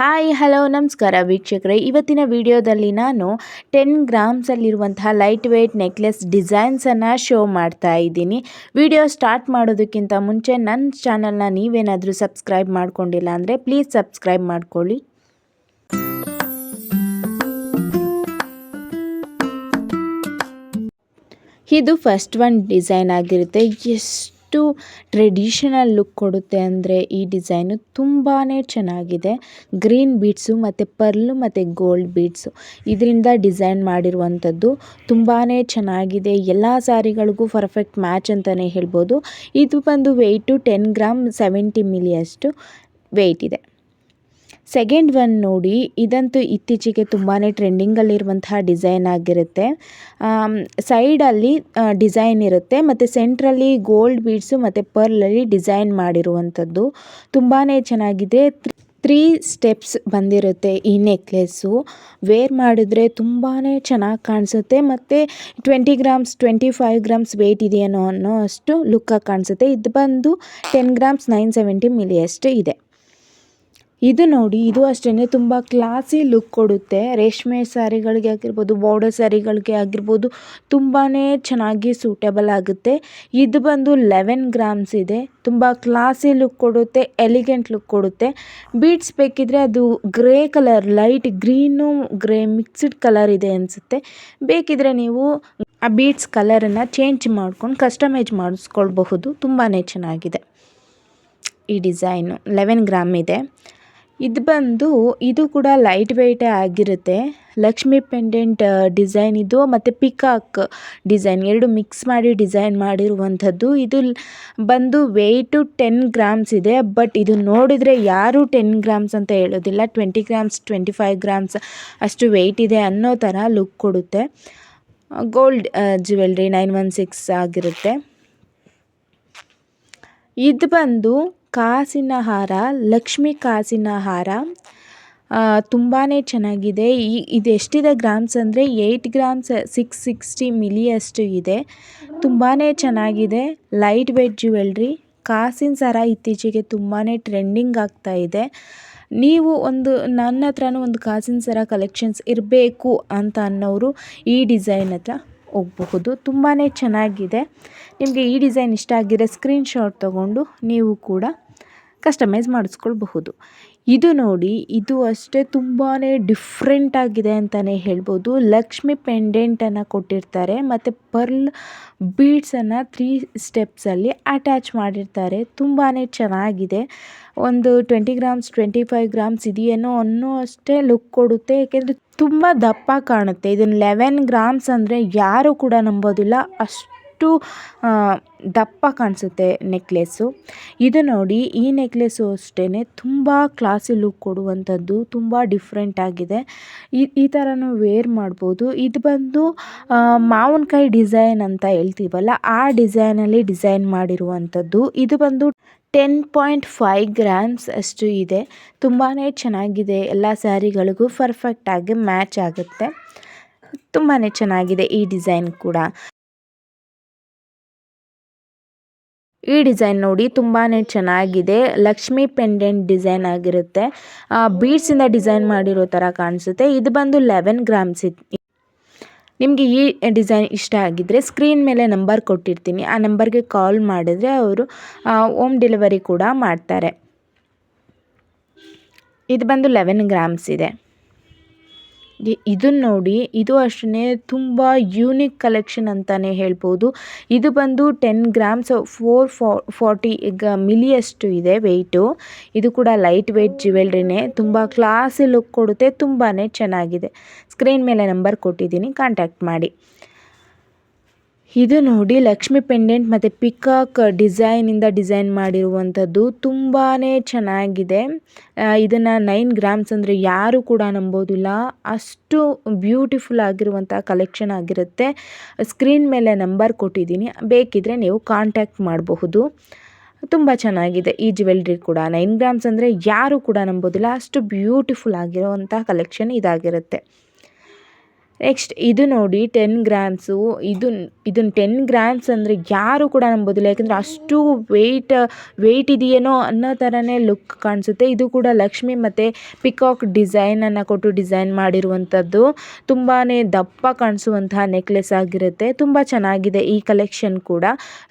Hi hello ನಮಸ್ಕಾರ ವೀಕ್ಷಕರೇ, ಇವತ್ತಿನ ವಿಡಿಯೋದಲ್ಲಿ ನಾನು 10 ಗ್ರಾಮ್ಸಲ್ಲಿರುವಂತಹ ಲೈಟ್ ವೆಯ್ಟ್ ನೆಕ್ಲೆಸ್ ಡಿಸೈನ್ಸನ್ನು ಶೋ ಮಾಡ್ತಾ ಇದ್ದೀನಿ. ವಿಡಿಯೋ ಸ್ಟಾರ್ಟ್ ಮಾಡೋದಕ್ಕಿಂತ ಮುಂಚೆ ನನ್ನ ಚಾನಲ್ನ ನೀವೇನಾದರೂ ಸಬ್ಸ್ಕ್ರೈಬ್ ಮಾಡ್ಕೊಂಡಿಲ್ಲ ಅಂದರೆ ಪ್ಲೀಸ್ ಸಬ್ಸ್ಕ್ರೈಬ್ ಮಾಡ್ಕೊಳ್ಳಿ. ಇದು ಫಸ್ಟ್ ಒನ್ ಡಿಸೈನ್ ಆಗಿರುತ್ತೆ. ಎಷ್ಟು ಟ್ರೆಡಿಷನಲ್ ಲುಕ್ ಕೊಡುತ್ತೆ ಅಂದರೆ ಈ ಡಿಸೈನು ತುಂಬಾ ಚೆನ್ನಾಗಿದೆ. ಗ್ರೀನ್ ಬೀಡ್ಸು ಮತ್ತು ಪರ್ಲು ಮತ್ತು ಗೋಲ್ಡ್ ಬೀಡ್ಸು ಇದರಿಂದ ಡಿಸೈನ್ ಮಾಡಿರುವಂಥದ್ದು ತುಂಬಾ ಚೆನ್ನಾಗಿದೆ. ಎಲ್ಲ ಸ್ಯಾರಿಗಳಿಗೂ ಪರ್ಫೆಕ್ಟ್ ಮ್ಯಾಚ್ ಅಂತಲೇ ಹೇಳ್ಬೋದು. ಇದು ಬಂದು ವೆಯ್ಟು 10 ಗ್ರಾಮ್ 70 ಮಿಲಿ ಅಷ್ಟು ವೆಯ್ಟ್ ಇದೆ. ಸೆಕೆಂಡ್ ಒನ್ ನೋಡಿ, ಇದಂತೂ ಇತ್ತೀಚೆಗೆ ತುಂಬಾ ಟ್ರೆಂಡಿಂಗಲ್ಲಿರುವಂತಹ ಡಿಸೈನ್ ಆಗಿರುತ್ತೆ. ಸೈಡಲ್ಲಿ ಡಿಸೈನ್ ಇರುತ್ತೆ ಮತ್ತು ಸೆಂಟ್ರಲ್ಲಿ ಗೋಲ್ಡ್ ಬೀಡ್ಸು ಮತ್ತು ಪರ್ಲಲ್ಲಿ ಡಿಸೈನ್ ಮಾಡಿರುವಂಥದ್ದು ತುಂಬಾ ಚೆನ್ನಾಗಿದೆ. 3 ಸ್ಟೆಪ್ಸ್ ಬಂದಿರುತ್ತೆ ಈ ನೆಕ್ಲೆಸ್ಸು. ವೇರ್ ಮಾಡಿದ್ರೆ ತುಂಬಾ ಚೆನ್ನಾಗಿ ಕಾಣಿಸುತ್ತೆ ಮತ್ತು 20 ಗ್ರಾಮ್ಸ್ 25 ಗ್ರಾಮ್ಸ್ ವೆಯ್ಟ್ ಇದೆಯೇನೋ ಅನ್ನೋ ಅಷ್ಟು ಲುಕ್ಕಾಗಿ ಕಾಣಿಸುತ್ತೆ. ಇದು ಬಂದು 10 ಗ್ರಾಮ್ಸ್ 970 ಮಿಲಿ ಅಷ್ಟು ಇದೆ. ಇದು ನೋಡಿ, ಇದು ಅಷ್ಟೇ ತುಂಬ ಕ್ಲಾಸಿ ಲುಕ್ ಕೊಡುತ್ತೆ. ರೇಷ್ಮೆ ಸ್ಯಾರಿಗಳಿಗೆ ಆಗಿರ್ಬೋದು, ಬಾರ್ಡರ್ ಸ್ಯಾರಿಗಳಿಗೆ ಆಗಿರ್ಬೋದು ತುಂಬಾ ಚೆನ್ನಾಗಿ ಸೂಟೇಬಲ್ ಆಗುತ್ತೆ. ಇದು ಬಂದು 11 ಗ್ರಾಮ್ಸ್ ಇದೆ. ತುಂಬ ಕ್ಲಾಸಿ ಲುಕ್ ಕೊಡುತ್ತೆ, ಎಲಿಗೆಂಟ್ ಲುಕ್ ಕೊಡುತ್ತೆ. ಬೀಡ್ಸ್ ಬೇಕಿದ್ರೆ ಅದು grey colour, light green grey mixed colour ಇದೆ ಅನಿಸುತ್ತೆ. ಬೇಕಿದ್ರೆ ನೀವು ಆ ಬೀಡ್ಸ್ ಕಲರನ್ನು ಚೇಂಜ್ ಮಾಡ್ಕೊಂಡು ಕಸ್ಟಮೈಸ್ ಮಾಡಿಸ್ಕೊಳ್ಬಹುದು. ತುಂಬಾ ಚೆನ್ನಾಗಿದೆ ಈ ಡಿಸೈನು. 11 ಗ್ರಾಮ್ ಇದೆ. ಇದು ಕೂಡ ಲೈಟ್ ವೆಯ್ಟೇ ಆಗಿರುತ್ತೆ. ಲಕ್ಷ್ಮಿ ಪೆಂಡೆಂಟ್ ಡಿಸೈನ್ ಇದು ಮತ್ತು ಪಿಕಾಕ್ ಡಿಸೈನ್ ಎರಡು ಮಿಕ್ಸ್ ಮಾಡಿ ಡಿಸೈನ್ ಮಾಡಿರುವಂಥದ್ದು. ಇದು ಬಂದು ವೆಯ್ಟು 10 ಗ್ರಾಮ್ಸ್ ಇದೆ. ಬಟ್ ಇದು ನೋಡಿದರೆ ಯಾರೂ 10 ಗ್ರಾಮ್ಸ್ ಅಂತ ಹೇಳೋದಿಲ್ಲ. 20 ಗ್ರಾಮ್ಸ್ 25 ಗ್ರಾಮ್ಸ್ ಅಷ್ಟು ವೆಯ್ಟ್ ಇದೆ ಅನ್ನೋ ಥರ ಲುಕ್ ಕೊಡುತ್ತೆ. ಗೋಲ್ಡ್ ಜ್ಯುವೆಲ್ರಿ 916 ಆಗಿರುತ್ತೆ. ಇದು ಬಂದು ಕಾಸಿನ ಹಾರ, ಲಕ್ಷ್ಮಿ ಕಾಸಿನ ಹಾರ. ತುಂಬಾ ಚೆನ್ನಾಗಿದೆ. ಇದು ಎಷ್ಟಿದೆ ಗ್ರಾಮ್ಸ್ ಅಂದರೆ 8 ಗ್ರಾಮ್ಸ್ 660 ಮಿಲಿ ಅಷ್ಟು ಇದೆ. ತುಂಬಾ ಚೆನ್ನಾಗಿದೆ. ಲೈಟ್ ವೆಯ್ಟ್ ಜ್ಯುವೆಲ್ರಿ, ಕಾಸಿನ ಸರ ಇತ್ತೀಚೆಗೆ ತುಂಬಾ ಟ್ರೆಂಡಿಂಗ್ ಆಗ್ತಾ ಇದೆ. ನೀವು ನನ್ನ ಹತ್ರನೂ ಒಂದು ಕಾಸಿನ ಸರ ಕಲೆಕ್ಷನ್ಸ್ ಇರಬೇಕು ಅಂತ ಅನ್ನೋರು ಈ ಡಿಸೈನ್ ಹತ್ರ ಹೋಗಬಹುದು. ತುಂಬಾ ಚೆನ್ನಾಗಿದೆ. ನಿಮಗೆ ಈ ಡಿಸೈನ್ ಇಷ್ಟ ಆಗಿದ್ರೆ ಸ್ಕ್ರೀನ್ಶಾಟ್ ತೊಗೊಂಡು ನೀವು ಕೂಡ ಕಸ್ಟಮೈಸ್ ಮಾಡಿಸ್ಕೊಳ್ಬಹುದು. ಇದು ನೋಡಿ, ಇದು ಅಷ್ಟೇ ತುಂಬಾ ಡಿಫ್ರೆಂಟ್ ಆಗಿದೆ ಅಂತಲೇ ಹೇಳ್ಬೋದು. ಲಕ್ಷ್ಮಿ ಪೆಂಡೆಂಟನ್ನು ಕೊಟ್ಟಿರ್ತಾರೆ ಮತ್ತು ಪರ್ಲ್ ಬೀಡ್ಸನ್ನು 3 ಸ್ಟೆಪ್ಸಲ್ಲಿ ಅಟ್ಯಾಚ್ ಮಾಡಿರ್ತಾರೆ. ತುಂಬಾ ಚೆನ್ನಾಗಿದೆ. ಒಂದು 20 ಗ್ರಾಮ್ಸ್ 25 ಗ್ರಾಮ್ಸ್ ಇದೆಯೇನೋ ಅನ್ನೋ ಅಷ್ಟೇ ಲುಕ್ ಕೊಡುತ್ತೆ. ಏಕೆಂದರೆ ತುಂಬ ದಪ್ಪ ಕಾಣುತ್ತೆ. ಇದನ್ನು 11 ಗ್ರಾಮ್ಸ್ ಅಂದರೆ ಯಾರೂ ಕೂಡ ನಂಬೋದಿಲ್ಲ, ಅಷ್ಟು ದಪ್ಪ ಕಾಣಿಸುತ್ತೆ ನೆಕ್ಲೆಸ್ಸು. ಇದು ನೋಡಿ, ಈ ನೆಕ್ಲೆಸ್ಸು ಅಷ್ಟೇ ತುಂಬ ಕ್ಲಾಸಿ ಲುಕ್ ಕೊಡುವಂಥದ್ದು, ತುಂಬ ಡಿಫ್ರೆಂಟ್ ಆಗಿದೆ. ಈ ಥರನೂ ವೇರ್ ಮಾಡ್ಬೋದು. ಇದು ಬಂದು ಮಾವಿನಕಾಯಿ ಡಿಸೈನ್ ಅಂತ ಹೇಳ್ತೀವಲ್ಲ, ಆ ಡಿಸೈನಲ್ಲಿ ಡಿಸೈನ್ ಮಾಡಿರುವಂಥದ್ದು. ಇದು ಬಂದು 10.5 ಗ್ರಾಮ್ಸ್ ಅಷ್ಟು ಇದೆ. ತುಂಬಾ ಚೆನ್ನಾಗಿದೆ. ಎಲ್ಲ ಸ್ಯಾರಿಗಳಿಗೂ ಪರ್ಫೆಕ್ಟಾಗಿ ಮ್ಯಾಚ್ ಆಗುತ್ತೆ. ತುಂಬಾ ಚೆನ್ನಾಗಿದೆ ಈ ಡಿಸೈನ್ ಕೂಡ. ಈ ಡಿಸೈನ್ ನೋಡಿ, ತುಂಬಾ ಚೆನ್ನಾಗಿದೆ. ಲಕ್ಷ್ಮಿ ಪೆಂಡೆಂಟ್ ಡಿಸೈನ್ ಆಗಿರುತ್ತೆ. ಬೀಡ್ಸಿಂದ ಡಿಸೈನ್ ಮಾಡಿರೋ ಥರ ಕಾಣಿಸುತ್ತೆ. ಇದು ಬಂದು 11 ಗ್ರಾಮ್ಸ್. ನಿಮಗೆ ಈ ಡಿಸೈನ್ ಇಷ್ಟ ಆಗಿದ್ದರೆ ಸ್ಕ್ರೀನ್ ಮೇಲೆ ನಂಬರ್ ಕೊಟ್ಟಿರ್ತೀನಿ, ಆ ನಂಬರ್ಗೆ ಕಾಲ್ ಮಾಡಿದರೆ ಅವರು ಹೋಮ್ ಡೆಲಿವರಿ ಕೂಡ ಮಾಡ್ತಾರೆ. ಇದು ಬಂದು 11 ಗ್ರಾಮ್ಸ್ ಇದೆ. ಇದನ್ನು ನೋಡಿ, ಇದು ಅಷ್ಟೇ ತುಂಬ ಯೂನಿಕ್ ಕಲೆಕ್ಷನ್ ಅಂತಲೇ ಹೇಳ್ಬೋದು. ಇದು ಬಂದು 10 ಗ್ರಾಮ್ಸ್ 440 ಮಿಲಿ ಅಷ್ಟು ಇದೆ ವೆಯ್ಟು. ಇದು ಕೂಡ ಲೈಟ್ ವೆಯ್ಟ್ ಜ್ಯುವೆಲ್ರಿನೇ. ತುಂಬ ಕ್ಲಾಸಿ ಲುಕ್ ಕೊಡುತ್ತೆ. ತುಂಬಾ ಚೆನ್ನಾಗಿದೆ. ಸ್ಕ್ರೀನ್ ಮೇಲೆ ನಂಬರ್ ಕೊಟ್ಟಿದ್ದೀನಿ, ಕಾಂಟ್ಯಾಕ್ಟ್ ಮಾಡಿ. ಇದು ನೋಡಿ, ಲಕ್ಷ್ಮಿ ಪೆಂಡೆಂಟ್ ಮತ್ತು ಪಿಕಾಕ್ ಡಿಸೈನಿಂದ ಡಿಸೈನ್ ಮಾಡಿರುವಂಥದ್ದು ತುಂಬಾ ಚೆನ್ನಾಗಿದೆ. ಇದನ್ನು 9 ಗ್ರಾಮ್ಸ್ ಅಂದರೆ ಯಾರೂ ಕೂಡ ನಂಬೋದಿಲ್ಲ, ಅಷ್ಟು ಬ್ಯೂಟಿಫುಲ್ ಆಗಿರುವಂಥ ಕಲೆಕ್ಷನ್ ಆಗಿರುತ್ತೆ. ಸ್ಕ್ರೀನ್ ಮೇಲೆ ನಂಬರ್ ಕೊಟ್ಟಿದ್ದೀನಿ, ಬೇಕಿದ್ದರೆ ನೀವು ಕಾಂಟ್ಯಾಕ್ಟ್ ಮಾಡಬಹುದು. ತುಂಬ ಚೆನ್ನಾಗಿದೆ ಈ ಜ್ಯುವೆಲ್ರಿ ಕೂಡ. 9 ಗ್ರಾಮ್ಸ್ ಅಂದರೆ ಯಾರೂ ಕೂಡ ನಂಬೋದಿಲ್ಲ, ಅಷ್ಟು ಬ್ಯೂಟಿಫುಲ್ ಆಗಿರುವಂಥ ಕಲೆಕ್ಷನ್ ಇದಾಗಿರುತ್ತೆ. ನೆಕ್ಸ್ಟ್ ಇದು ನೋಡಿ 10 ಗ್ರಾಮ್ಸು. ಇದನ್ನು 10 ಗ್ರಾಮ್ಸ್ ಅಂದರೆ ಯಾರು ಕೂಡ ನಂಬೋದಿಲ್ಲ, ಯಾಕಂದರೆ ಅಷ್ಟು ವೆಯ್ಟ್ ಇದೆಯೇನೋ ಅನ್ನೋ ಥರನೇ ಲುಕ್ ಕಾಣಿಸುತ್ತೆ. ಇದು ಕೂಡ ಲಕ್ಷ್ಮಿ ಮತ್ತು ಪಿಕಾಕ್ ಡಿಸೈನನ್ನು ಕೊಟ್ಟು ಡಿಸೈನ್ ಮಾಡಿರುವಂಥದ್ದು. ತುಂಬಾ ದಪ್ಪ ಕಾಣಿಸುವಂತಹ ನೆಕ್ಲೆಸ್ ಆಗಿರುತ್ತೆ. ತುಂಬ ಚೆನ್ನಾಗಿದೆ ಈ ಕಲೆಕ್ಷನ್ ಕೂಡ.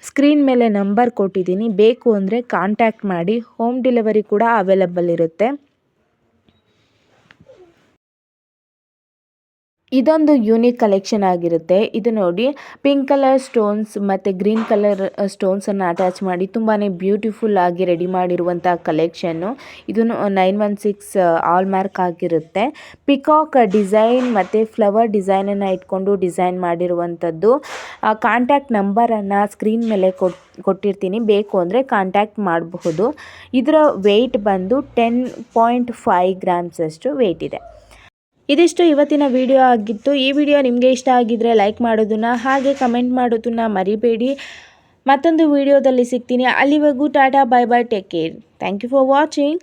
ಸ್ಕ್ರೀನ್ ಮೇಲೆ ನಂಬರ್ ಕೊಟ್ಟಿದ್ದೀನಿ, ಬೇಕು ಅಂದರೆ ಕಾಂಟ್ಯಾಕ್ಟ್ ಮಾಡಿ. ಹೋಮ್ ಡೆಲಿವರಿ ಕೂಡ ಅವೈಲಬಲ್ ಇರುತ್ತೆ. ಇದೊಂದು ಯೂನಿಕ್ ಕಲೆಕ್ಷನ್ ಆಗಿರುತ್ತೆ. ಇದು ನೋಡಿ ಪಿಂಕ್ ಕಲರ್ ಸ್ಟೋನ್ಸ್ ಮತ್ತು ಗ್ರೀನ್ ಕಲರ್ ಸ್ಟೋನ್ಸನ್ನು ಅಟ್ಯಾಚ್ ಮಾಡಿ ತುಂಬಾ ಬ್ಯೂಟಿಫುಲ್ ಆಗಿ ರೆಡಿ ಮಾಡಿರುವಂಥ ಕಲೆಕ್ಷನ್ನು. ಇದನ್ನು 916 ಆಲ್ ಮಾರ್ಕ್ ಆಗಿರುತ್ತೆ. ಪಿಕಾಕ್ ಡಿಸೈನ್ ಮತ್ತು ಫ್ಲವರ್ ಡಿಸೈನನ್ನು ಇಟ್ಕೊಂಡು ಡಿಸೈನ್ ಮಾಡಿರುವಂಥದ್ದು. ಕಾಂಟ್ಯಾಕ್ಟ್ ನಂಬರನ್ನು ಸ್ಕ್ರೀನ್ ಮೇಲೆ ಕೊಟ್ಟಿರ್ತೀನಿ, ಬೇಕು ಅಂದರೆ ಕಾಂಟ್ಯಾಕ್ಟ್ ಮಾಡಬಹುದು. ಇದರ ವೆಯ್ಟ್ ಬಂದು 10.5 ಗ್ರಾಮ್ಸ್ ಅಷ್ಟು ವೆಯ್ಟ್ ಇದೆ. ಇದಿಷ್ಟು ಇವತ್ತಿನ ವಿಡಿಯೋ ಆಗಿತ್ತು. ಈ ವಿಡಿಯೋ ನಿಮಗೆ ಇಷ್ಟ ಆಗಿದ್ದರೆ ಲೈಕ್ ಮಾಡೋದನ್ನು ಹಾಗೆ ಕಮೆಂಟ್ ಮಾಡೋದನ್ನು ಮರಿಬೇಡಿ. ಮತ್ತೊಂದು ವಿಡಿಯೋದಲ್ಲಿ ಸಿಗ್ತೀನಿ. ಅಲ್ಲಿವರೆಗೂ tata, bye bye, take care. Thank you for watching.